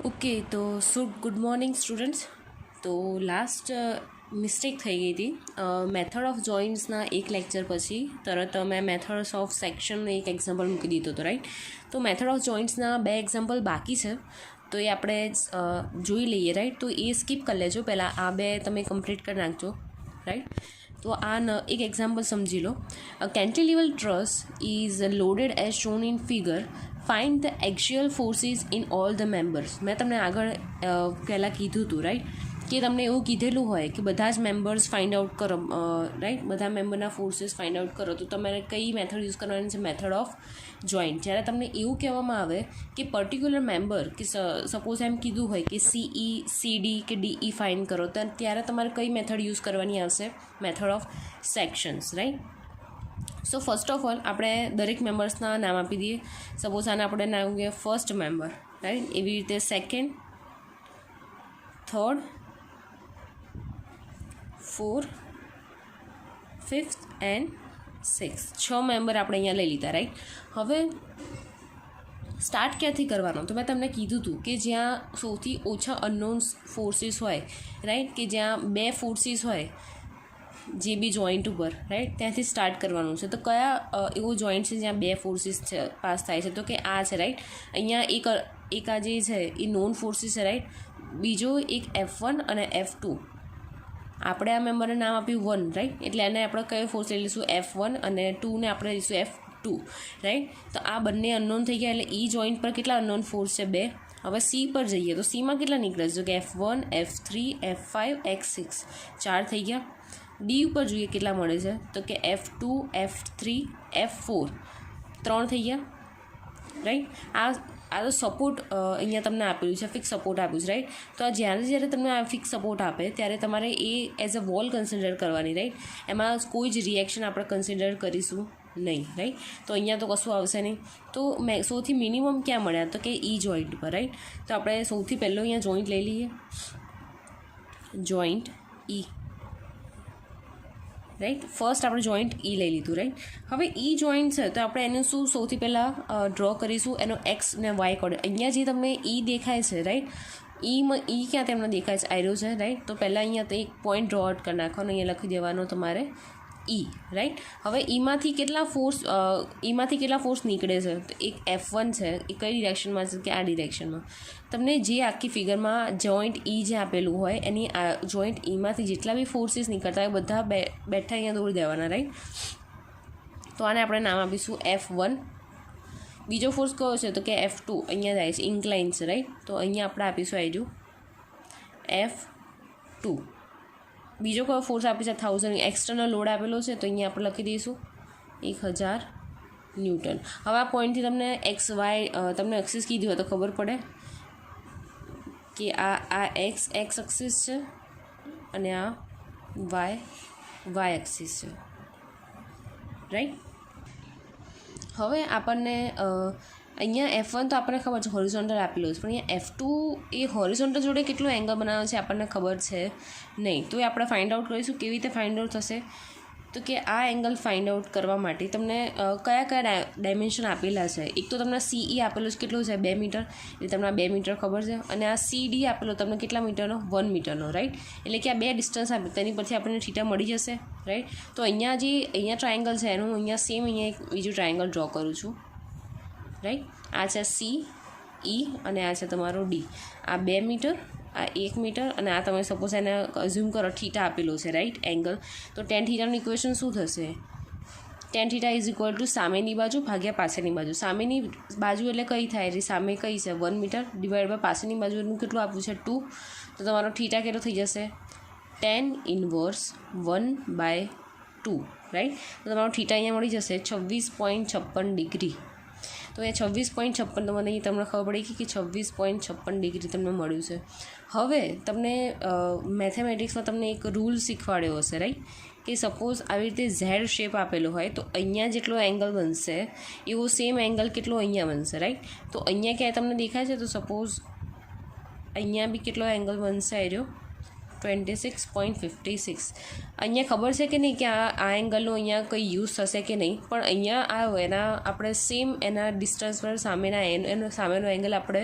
Okay તો good morning students. તો last mistake થઈ ગઈ હતી મેથડ ઓફ જોઇન્ટ્સના એક લેક્ચર પછી તરત મેં મેથડ્સ ઓફ સેક્શનનો એક એક્ઝામ્પલ મૂકી દીધો હતો, રાઈટ. તો મેથડ ઓફ જોઇન્ટ્સના 2 એક્ઝામ્પલ બાકી છે, તો એ આપણે જોઈ લઈએ, રાઈટ. તો એ સ્કીપ કરી લેજો, પહેલાં આ 2 તમે કમ્પ્લીટ કરી નાખજો, રાઈટ. તો આ એક એક્ઝામ્પલ સમજી લો. Cantilever truss is loaded as shown in figure. Find the axial forces in all the members. મેં તમને આગળ પહેલાં કીધું હતું, રાઈટ, કે તમને એવું કીધેલું હોય કે બધા જ મેમ્બર્સ ફાઇન્ડ આઉટ કરો, રાઈટ, બધા મેમ્બરના ફોર્સીસ ફાઇન્ડ આઉટ કરો, તો તમારે કઈ મેથડ યુઝ કરવાની છે? Method of joint. જ્યારે તમને એવું કહેવામાં આવે કે પર્ટિક્યુલર મેમ્બર, કે સપોઝ એમ કીધું હોય કે CE CD કે DE ફાઇન્ડ કરો, તો ત્યારે તમારે કઈ મેથડ યુઝ કરવાની આવશે? Method of sections, right. So first of all આપણે દરેક મેમ્બર્સના નામ આપી દઈએ. સપોઝ આને આપણે નામ કહીએ ફર્સ્ટ મેમ્બર, રાઈટ. એવી રીતે second, third, fourth, fifth and six. 6 member આપણે અહીંયા લઈ લીધા, રાઈટ. હવે સ્ટાર્ટ ક્યાંથી કરવાનો? તો મેં તમને કીધું હતું કે જ્યાં સૌથી ઓછા અનનોન ફોર્સીસ હોય, રાઈટ, કે જ્યાં 2 ફોર્સીસ હોય જે બી જોઈન્ટ ઉપર, રાઈટ, ત્યાંથી સ્ટાર્ટ કરવાનું છે. તો કયા એવો જોઈન્ટ છે જ્યાં 2 ફોર્સીસ પાસ થાય છે? તો કે આ છે, રાઈટ. અહીંયા એક આ જે છે એ નોન ફોર્સીસ છે, રાઈટ. બીજો એક F1 અને F2. આપણે આ મેમ્બરને નામ આપ્યું 1, રાઈટ, એટલે એને આપણે કયો ફોર્સ લઈ લઈશું? F1, અને 2ને આપણે લઈશું F2, રાઈટ. તો આ બંને અનનોન થઈ ગયા, એટલે જોઈન્ટ પર કેટલા અનનોન ફોર્સ છે? 2. હવે C પર જઈએ તો Cમાં કેટલા નીકળે છે? તો કે F1, F3, F5, X6, 4 થઈ ગયા. D ઉપર જોઈએ કેટલા મળે છે? તો કે F2, F3, F4, 3 થઈ ગયા, રાઈટ. આ તો સપોર્ટ અહીંયા તમને આપેલું છે, ફિક્સ સપોર્ટ આપ્યું છે, રાઈટ. તો આ જ્યારે તમને આ ફિક્સ સપોર્ટ આપે ત્યારે તમારે એ એઝ અ વોલ કન્સિડર કરવાની, રાઈટ. એમાં કોઈ જ રિએક્શન આપણે કન્સિડર કરીશું નહીં, રાઈટ. તો અહીંયા તો કશું આવશે નહીં. તો સૌથી મિનિમમ ક્યાં મળ્યા? તો કે જોઈન્ટ પર, રાઈટ. તો આપણે સૌથી પહેલો અહીંયા જોઈન્ટ લઈ લઈએ, જોઈન્ટ રાઈટ. ફર્સ્ટ આપણે જોઈન્ટ લઈ લીધું, રાઈટ. હવે જોઈન્ટ છે તો આપણે એનું શું સૌથી પહેલાં ડ્રો કરીશું? એનો એક્સ ને વાય કોર્ડિનેટ. અહીંયા જે તમને દેખાય છે, રાઈટ, ક્યાં તમને દેખાય છે? આયરો છે, રાઈટ. તો પહેલાં અહીંયા તો એક પોઈન્ટ ડ્રો આઉટ કરી નાખવાનો, અહીંયા લખી દેવાનો તમારે રાઈટ. હવે એમાંથી કેટલા ફોર્સ નીકળે છે? તો એક F1 છે, એ કઈ ડિરેક્શનમાં છે? કે આ ડિરેક્શનમાં. તમને જે આખી ફિગરમાં જોઈન્ટ જે આપેલું હોય એની જોઈન્ટ માંથી જેટલા બી ફોર્સીસ નીકળતા હોય બધા બેઠા અહીંયા દોરી દેવાના, રાઈટ. તો આને આપણે નામ આપીશું F1. બીજો ફોર્સ કયો છે? તો કે F2 અહીંયા જાય છે, ઇન્ક્લાઇન છે, રાઈટ. તો અહીંયા આપણે આપીશું આઈડ્યુ F2. બીજો કયો ફોર્સ આપી છે? 1000 એક્સટર્નલ લોડ આપેલો છે, તો અહીંયા આપણે લખી દઈશું 1000 ન્યૂટન. હવે આ પોઈન્ટથી તમને XY તમને એક્સિસ કીધી હોય તો ખબર પડે કે આ એક્સ એક્સિસ છે અને આ વાય એક્સિસ છે, રાઈટ. હવે આપણને અહીંયા F1 તો આપણને ખબર છે હોરિઝોન્ટલ આપેલું છે, પણ અહીંયા F2 એ હોરિઝોન્ટલ જોડે કેટલો એંગલ બનાવે છે આપણને ખબર છે નહીં. તો એ આપણે ફાઇન્ડ આઉટ કરીશું. કેવી રીતે ફાઇન્ડ આઉટ થશે? તો કે આ એંગલ ફાઇન્ડ આઉટ કરવા માટે તમને કયા ડાયમેન્શન આપેલા છે? એક તો તમને CE આપેલું છે, કેટલું છે? 2 મીટર, એટલે તમને 2 મીટર ખબર છે. અને આ CD આપેલો તમને કેટલા મીટરનો? 1 મીટરનો, રાઈટ. એટલે કે આ 2 ડિસ્ટન્સ આપે, તેની પરથી આપણને થીટા મળી જશે, રાઈટ. તો અહીંયા ટ્રાયેંગલ છે એનું અહીંયા સેમ અહીંયા એક બીજું ટ્રાયેંગલ ડ્રો કરું છું, રાઈટ. આ છે CE અને આ છે તમારો D. આ 2 મીટર, આ 1 મીટર, અને આ તમે સપોઝ એને અઝ્યુમ કરો થીટા આપેલો છે, રાઈટ, એંગલ. તો tan થીટાનું ઇક્વેશન શું થશે? tan theta is equal two સામેની બાજુ ભાગ્યા પાછળની બાજુ. સામેની બાજુ એટલે કઈ થાય? એટલે સામે કઈ છે? 1 મીટર ડિવાઈડ બાય પાછળની બાજુ એનું કેટલું આપ્યું છે? 2. તો તમારો થીટા કેટલો થઈ જશે? tan inverse 1/2, right. તો તમારો થીટા અહીંયા મળી જશે 26.56 ડિગ્રી. તો એ 26.56 તમને ખબર પડી કે 26.56 ડિગ્રી તમને મળ્યું છે. હવે તમને મેથેમેટિક્સમાં તમને એક રૂલ શીખવાડ્યો હશે, રાઈટ, કે સપોઝ આવી રીતે ઝેડ શેપ આપેલો હોય તો અહીંયા જેટલો એંગલ બનશે એવો સેમ એંગલ કેટલો અહીંયા બનશે, રાઈટ. તો અહીંયા ક્યાંય તમને દેખાય છે? તો સપોઝ અહીંયા બી કેટલો એંગલ બનશે? આવ્યો 26.56. અહીંયા ખબર છે કે નહીં કે આ એંગલનો અહીંયા કંઈ યુઝ થશે કે નહીં, પણ અહીંયા એના આપણે સેમ એના ડિસ્ટન્સ પર સામેનો એંગલ આપણે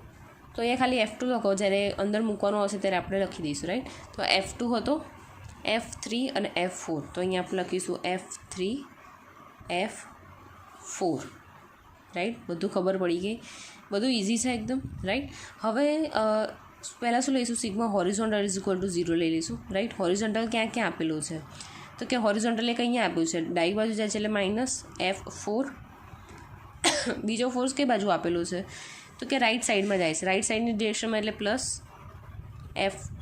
તો અહીંયા ખાલી F2 લખો, જ્યારે અંદર મૂકવાનો આવશે ત્યારે આપણે લખી દઈશું, રાઈટ. તો F2 હતો, F3 અને F4. તો અહીંયા આપણે લખીશું F3 F4, રાઈટ. બધું ખબર પડી ગઈ, બધું ઇઝી છે એકદમ, રાઈટ. હવે પહેલાં શું લઈશું, sigma horizontal is equal to 0 લઈ લઈશું, રાઈટ. હોરિઝોન્ટલ ક્યાં ક્યાં આપેલું છે, તો કે હોરિઝોન્ટલ એક અહીંયા આપ્યું છે, ડાબી બાજુ જાય છે એટલે -F4. બીજો ફોર્સ કઈ બાજુ આપેલો છે, તો કે રાઈટ સાઈડમાં જાય છે, રાઈટ સાઈડની ડિરેક્શનમાં એટલે +F2.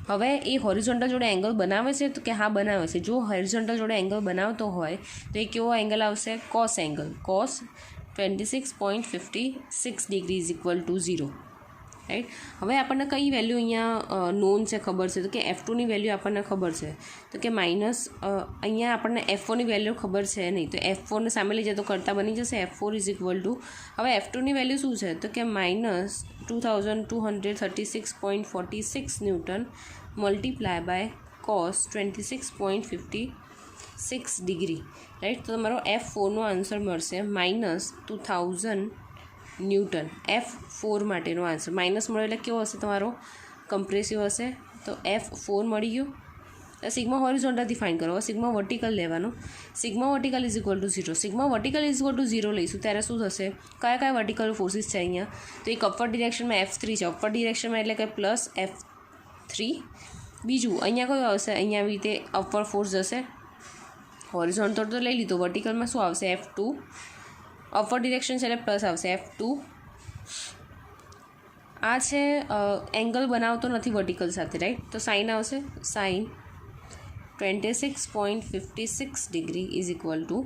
હવે એ હોરિઝોન્ટલ જોડે એંગલ બનાવે છે, તો કે હા બનાવે છે. જો હોરિઝોન્ટલ જોડે એંગલ બનાવતો હોય તો એ કેવો એંગલ આવશે, cos angle. Cos 26.56 degree is equal to 0, right. હવે આપણને કઈ વેલ્યુ અહીંયા નોન છે ખબર છે, તો કે F2ની વેલ્યુ આપણને ખબર છે, તો કે માઇનસ અહીંયા આપણને F4ની વેલ્યુ ખબર છે નહીં, તો F4ને સામે લઈ જાય તો કરતાં બની જશે F4 ઇઝ ઇક્વલ ટુ, હવે F2ની વેલ્યુ શું છે, તો કે -2236.46 newton multiply by cos 26.56 degree, right. તો તમારો F4નો આન્સર મળશે -2000 ન્યૂટન. F4 માટેનો આન્સર માઇનસ મળ્યો એટલે કેવો હશે તમારો, કમ્પ્રેસિવ હશે. તો F4 મળી ગયો. સિગ્મા હોરિઝોન્ટલથી ફાઇન્ડ કરો. સિગ્મા વર્ટિકલ લેવાનો. Sigma vertical is equal to 0. Sigma vertical is equal to 0 લઈશું ત્યારે શું થશે, કયા કયા વર્ટિકલ ફોર્સિસ છે અહીંયા, તો એક અપવર્ડ ડિરેક્શનમાં F3 છે, અપવર્ડ ડિરેક્શનમાં એટલે કે +F3. બીજું અહીંયા કયું આવશે, અહીંયા આવી રીતે અપવર્ડ ફોર્સ જશે. હોરિઝોન્ટલ તો લઈ લીધો, વર્ટિકલમાં શું આવશે, F2. અપવર્ડ ડિરેક્શન છે એટલે પ્લસ આવશે F2. આ છે એંગલ બનાવતો નથી વર્ટિકલ સાથે, રાઈટ. તો સાઇન આવશે, sine 26.56 degree is equal to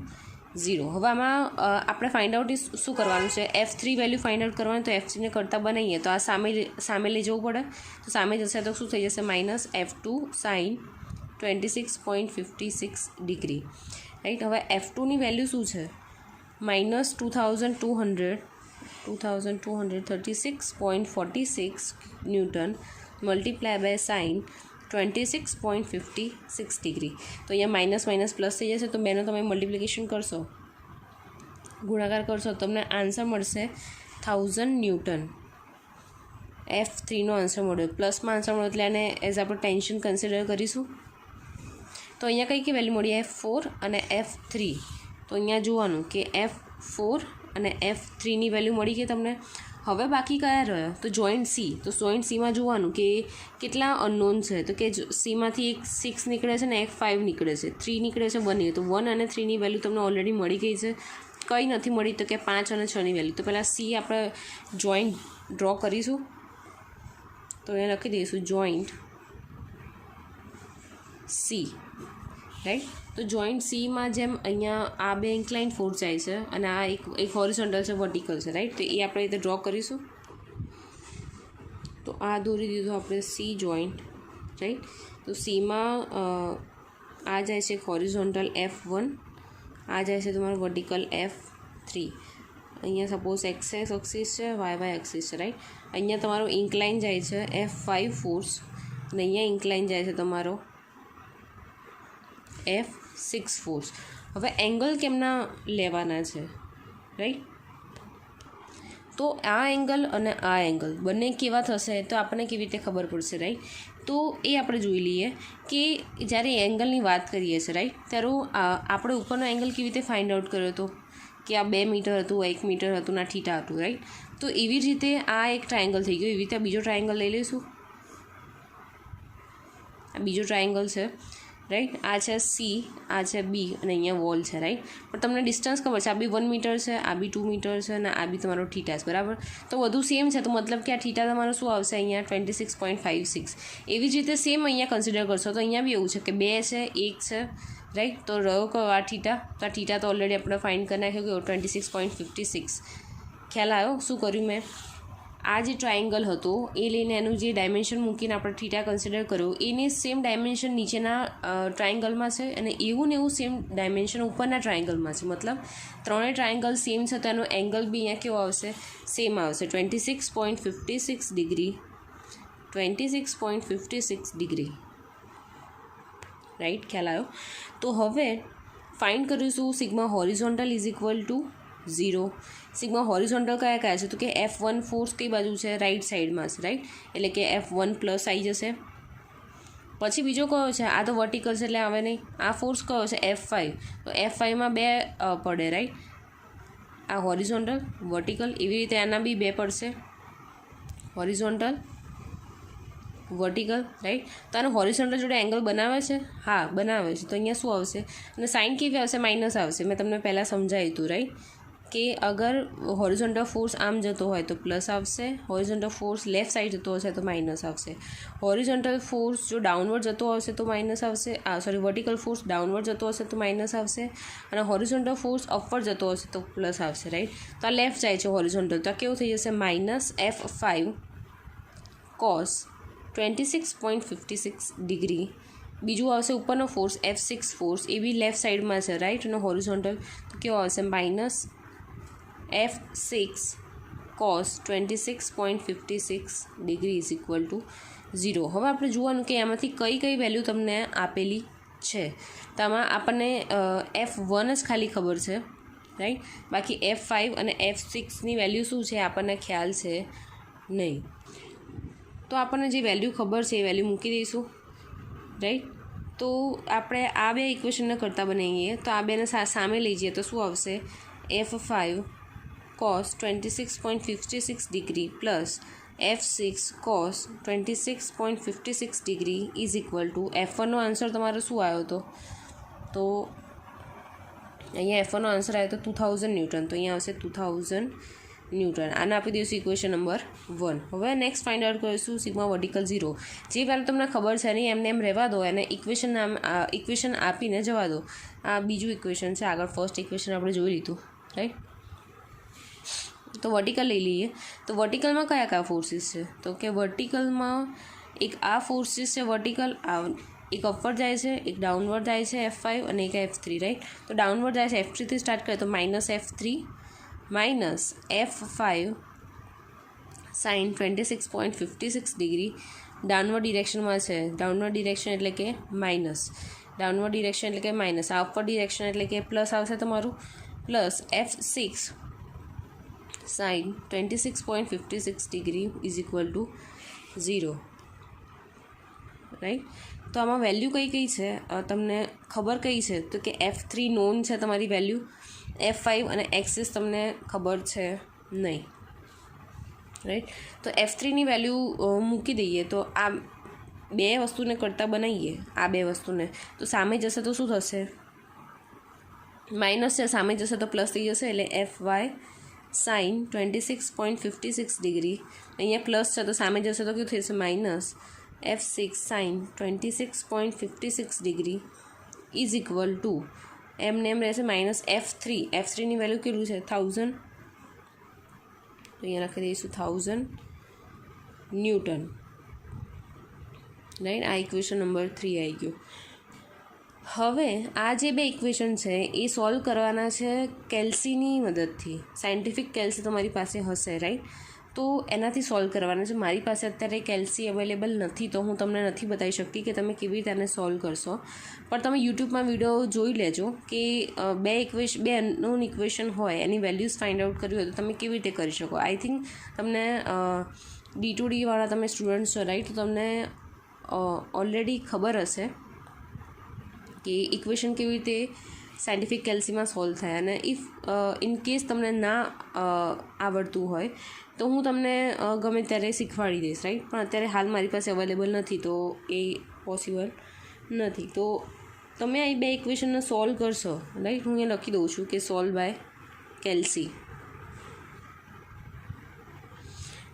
0. હવે આમાં આપણે ફાઇન્ડ આઉટ શું કરવાનું છે, F3 વેલ્યુ ફાઇન્ડ આઉટ કરવાનું. તો F3ને કરતાં બનાવીએ તો આ સામે લઈ જવું પડે, તો સામે જશે તો શું થઈ જશે, -F2 સાઇન 26.56 ડિગ્રી, રાઈટ. હવે F2ની વેલ્યુ શું છે, -2236.46 newton multiply by sine 26.56 degree. તો અહીંયા માઇનસ માઇનસ પ્લસ થઈ જશે, તો બેનો તમે મલ્ટિપ્લિકેશન કરશો, ગુણાકાર કરશો, તમને આન્સર મળશે 1000 ન્યૂટન. F3નો આન્સર મળ્યો, પ્લસમાં આન્સર મળ્યો એટલે આને એઝ આપણે ટેન્શન કન્સિડર કરીશું. તો અહીંયા કઈ વેલ્યુ મળી, F4 અને F3. તો અહીંયા જોવાનું કે F4 અને F3ની વેલ્યુ મળી ગઈ તમને. હવે બાકી કયા રહ્યા, તો જોઈન્ટ સી. તો જોઈન્ટ સીમાં જોવાનું કે કેટલા અનનોન છે, તો કે સીમાંથી એક 6 નીકળે છે ને એક 5 નીકળે છે, 3 નીકળે છે 1. તો 1 અને 3ની વેલ્યુ તમને ઓલરેડી મળી ગઈ છે. કંઈ નથી મળી, તો કે 5 અને 6ની વેલ્યુ. તો પહેલાં સી આપણે જોઈન્ટ ડ્રો કરીશું. તો એ લખી દઈશું જોઈન્ટ સી, રાઈટ. તો જોઈન્ટ સીમાં જેમ અહીંયા આ બે ઇન્ક્લાઇન ફોર્સ જાય છે અને આ એક હોરિઝોન્ટલ છે, વર્ટિકલ છે, રાઈટ. તો એ આપણે રીતે ડ્રો કરીશું. તો આ દોરી દીધું આપણે સી જોઈન્ટ, રાઈટ. તો સીમાં આ જાય છે હોરિઝોન્ટલ F1, આ જાય છે તમારો વર્ટિકલ F3. અહીંયા સપોઝ એક્સ એક્સિસ છે, વાય એક્સિસ છે, રાઈટ. અહીંયા તમારો ઇન્ક્લાઇન જાય છે F5 ફોર્સ અને અહીંયા ઇન્ક્લાઇન જાય છે તમારો F6 ફોર્સ. હવે એંગલ કેમના લેવાના છે, રાઈટ. તો આ એંગલ અને આ એંગલ બંને કેવા થશે તો આપણને કેવી રીતે ખબર પડશે, રાઈટ. તો એ આપણે જોઈ લઈએ કે જ્યારે એંગલની વાત કરીએ છીએ, રાઈટ, ત્યારે આપણે ઉપરનો એંગલ કેવી રીતે ફાઇન્ડ આઉટ કર્યો હતો કે આ 2 મીટર હતું, 1 મીટર હતું, ના થીટા હતું, રાઈટ. તો એવી જ રીતે આ એક ટ્રાયેંગલ થઈ ગયો. એવી રીતે બીજો ટ્રાયેંગલ લઈ લઈશું. આ બીજો ટ્રાયેંગલ છે, રાઈટ. આ છે સી, આ છે બી અને અહીંયા વોલ છે, રાઈટ. પણ તમને ડિસ્ટન્સ ખબર છે, આ બી 1 મીટર છે, આ બી 2 મીટર છે અને આ બી તમારો થીટા છે, બરાબર. તો બધું સેમ છે, તો મતલબ કે આ થીટા તમારો શું આવશે અહીંયા 26.56. એવી જ રીતે સેમ અહીંયા કન્સિડર કરશો તો અહીંયા બી એવું છે કે 2 છે, 1 છે, રાઈટ. તો રહ્યો કયો આ થીટા, તો આ થીટા તો ઓલરેડી આપણે ફાઇન્ડ કરી નાખ્યો કે 26.56. ખ્યાલ આવ્યો શું કર્યું મેં? આ જે ટ્રાયેંગલ હતો એ લઈને એનું જે ડાયમેન્શન મૂકીને આપણે થીટા કન્સિડર કર્યો, એની સેમ ડાયમેન્શન નીચેના ટ્રાયેંગલમાં છે અને એવું ને એવું સેમ ડાયમેન્શન ઉપરના ટ્રાયેંગલમાં છે. મતલબ ત્રણેય ટ્રાયેંગલ સેમ છે તો એનો એંગલ બી અહીંયા કેવો આવશે, સેમ આવશે, 26.56 ડિગ્રી, 26.56 ડિગ્રી, રાઈટ. ખ્યાલ આવ્યો. તો હવે ફાઇન્ડ કરીશું sigma horizontal is equal to 0. Sigma horizontal કયા કયા છે તો કે F1 ફોર્સ કઈ બાજુ છે રાઈટ સાઈડમાં છે રાઈટ એટલે કે F1 પ્લસ આવી જશે. પછી બીજો કયો છે આ તો વર્ટિકલ છે એટલે આવે નહીં. આ ફોર્સ કયો છે F5 તો F5માં 2 પડે રાઈટ. આ હોરિઝોન્ટલ વર્ટિકલ એવી રીતે આના બી 2 પડશે હોરિઝોન્ટલ વર્ટિકલ રાઈટ. તો આનો હોરિઝોન્ટલ જોડે એંગલ બનાવે છે હા બનાવે છે તો અહીંયા શું આવશે અને સાઇન કેવી આવશે માઇનસ આવશે. મેં તમને પહેલાં સમજાવ્યું હતું રાઈટ કે અગર હોરિઝોન્ટલ ફોર્સ આમ જતો હોય તો પ્લસ આવશે, હોરિઝોન્ટલ ફોર્સ લેફ્ટ સાઈડ જતો હશે તો માઇનસ આવશે. હોરિઝોન્ટલ ફોર્સ જો ડાઉનવર્ડ જતો હશે તો માઇનસ આવશે, વર્ટિકલ ફોર્સ ડાઉનવર્ડ જતો હશે તો માઇનસ આવશે અને હોરિઝોન્ટલ ફોર્સ અપવર્ડ જતો હશે તો પ્લસ આવશે રાઈટ. તો આ લેફ્ટ જાય છે હોરિઝોન્ટલ તો આ કેવું થઈ જશે -F5 cos 26.56 ડિગ્રી. બીજું આવશે ઉપરનો ફોર્સ F6 ફોર્સ એ બી લેફ્ટ સાઈડમાં છે રાઈટ અને હોરિઝોન્ટલ તો કેવો આવશે -F6 cos 26.56 degree is equal to 0. હવે આપણે જોવાનું કે એમાંથી કઈ કઈ વેલ્યુ તમને આપેલી છે. તો આમાં આપણને F1 જ ખાલી ખબર છે રાઈટ, બાકી F5 અને F6ની વેલ્યુ શું છે આપણને ખ્યાલ છે નહીં. તો આપણને જે વેલ્યુ ખબર છે એ વેલ્યુ મૂકી દઈશું રાઈટ. તો આપણે આ બે ઇક્વેશનને કરતાં બનાવીએ તો આ બેને સામે લઈ જઈએ તો શું આવશે F5 cos 26.56 degree plus F6 cos 26.56 degree is equal to F1નો આન્સર તમારો શું આવ્યો હતો તો અહીંયા F1નો આન્સર આવ્યો તો 2000 ન્યૂટન. તો અહીંયા આવશે 2000 ન્યૂટન. આને આપી દઈશું ઇક્વેશન નંબર 1. હવે નેક્સ્ટ ફાઇન્ડ આઉટ કરીશું સિગ્મા વર્ટિકલ 0. જે વેલ્યુ તમને ખબર છે નહીં એમને એમ રહેવા દો અને ઇક્વેશન આપીને જવા દો. આ બીજું ઇક્વેશન છે, આગળ ફર્સ્ટ ઇક્વેશન આપણે જોઈ લીધું રાઈટ. તો વર્ટિકલ લઈ લઈએ. તો વર્ટિકલમાં કયા કયા ફોર્સીસ છે તો કે વર્ટિકલમાં એક આ ફોર્સીસ છે વર્ટિકલ, એક અપવર્ડ જાય છે એક ડાઉનવર્ડ જાય છે F5 અને એક F3 રાઈટ. તો ડાઉનવર્ડ જાય છે F3 થી સ્ટાર્ટ કરીએ તો -F3 minus F5 sine 26.56 degree downward ડિરેક્શનમાં છે. ડાઉનવર્ડ ડિરેક્શન એટલે કે માઇનસ, ડાઉનવર્ડ ડિરેક્શન એટલે કે માઇનસ, આ અપવર્ડ ડિરેક્શન એટલે કે પ્લસ આવશે તમારું plus F6 sine 26.56 degree is equal to 0 right. તો આમાં વેલ્યુ કઈ કઈ છે તમને ખબર કઈ છે તો કે F3 નોન છે તમારી વેલ્યુ, F5 અને એક્સિસ તમને ખબર છે નહીં રાઈટ. તો F3ની વેલ્યુ મૂકી દઈએ તો આ બે વસ્તુને કરતાં બનાવીએ આ બે વસ્તુને તો સામે જશે તો શું થશે માઇનસ છે, સામે જશે તો પ્લસ થઈ જશે એટલે FY સાઇન 26.56 ડિગ્રી. અહીંયા પ્લસ છે તો સામે જશે તો કેવું થશે -F6 sine 26.56 degree is equal to એમને એમ રહેશે -F3ની વેલ્યુ કેટલું છે 1000 તો અહીંયા લખી દઈશું 1000 ન્યૂટન રાઈટ. આ ઇક્વેશન નંબર 3 આવી ગયું. હવે આ જે બે ઇક્વેશન છે એ સોલ્વ કરવાના છે કેલ્સીની મદદથી. સાયન્ટિફિક કેલ્સી તમારી પાસે હશે રાઈટ, તો એનાથી સોલ્વ કરવાના છે. મારી પાસે અત્યારે કેલ્સી અવેલેબલ નથી તો હું તમને નથી બતાવી શકતી કે તમે કેવી રીતે આને સોલ્વ કરશો, પણ તમે યુટ્યુબમાં વિડીયો જોઈ લેજો કે બે અનનોન ઇક્વેશન હોય એની વેલ્યુઝ ફાઇન્ડ આઉટ કરવી હોય તો તમે કેવી રીતે કરી શકો. આઈ થિંક તમને D2D વાળા તમે સ્ટુડન્ટ્સ છો રાઈટ, તો તમને ઓલરેડી ખબર હશે કે ઇક્વેશન કેવી રીતે સાયન્ટિફિક કેલ્સીમાં સોલ્વ થાય. અને ઇફ ઇન કેસ તમને ના આવડતું હોય તો હું તમને ગમે ત્યારે શીખવાડી દઈશ રાઈટ, પણ અત્યારે હાલ મારી પાસે અવેલેબલ નથી તો એ પોસિબલ નથી. તો તમે આ બે ઇક્વેશનને સોલ્વ કરશો રાઈટ. હું અહીંયા લખી દઉં છું કે સોલ્વ બાય કેલ્સી.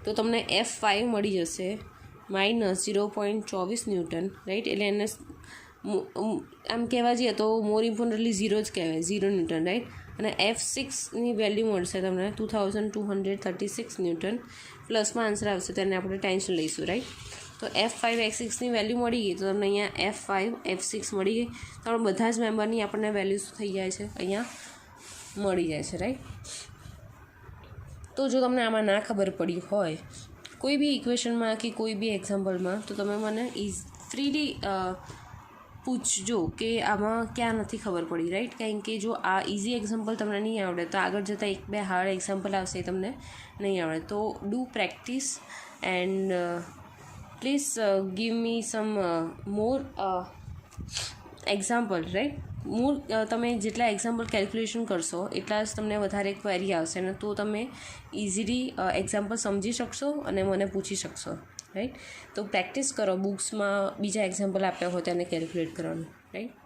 તો તમને F5 મળી જશે -0.24 ન્યૂટન રાઈટ. એટલે એને આમ કહેવા જઈએ તો મોર ઇમ્પોર્ટન્ટલી 0 જ કહેવાય 0 ન્યૂટન રાઈટ. અને F6ની વેલ્યુ મળશે તમને 2236 ન્યૂટન. પ્લસમાં આન્સર આવશે તેને આપણે ટેન્શન લઈશું રાઈટ. તો F5 F6ની વેલ્યુ મળી ગઈ તો તમને અહીંયા F5 F6 મળી ગઈ. તો આપણે બધા જ મેમ્બરની આપણને વેલ્યુ થઈ જાય છે અહીંયા મળી જાય છે રાઈટ. તો જો તમને આમાં ના ખબર પડી હોય કોઈ બી ઇક્વેશનમાં કે કોઈ બી એક્ઝામ્પલમાં તો તમે મને ફ્રીલી પૂછજો કે આમાં ક્યાં નથી ખબર પડી, રાઈટ. કારણ કે જો આ ઇઝી એક્ઝામ્પલ તમને નહીં આવડે તો આગળ જતાં એક બે હાર્ડ એક્ઝામ્પલ આવશે એ તમને નહીં આવડે. તો do practice and please give me some more example, right. More તમે જેટલા એક્ઝામ્પલ કેલ્ક્યુલેશન કરશો એટલા જ તમને વધારે ક્વેરી આવશે અને તો તમે ઇઝીલી એક્ઝામ્પલ સમજી શકશો અને મને પૂછી શકશો, રાઈટ. તો પ્રેક્ટિસ કરો બુક્સમાં બીજા એક્ઝામ્પલ આપ્યા હોય તેને કેલ્ક્યુલેટ કરવાનું, રાઈટ.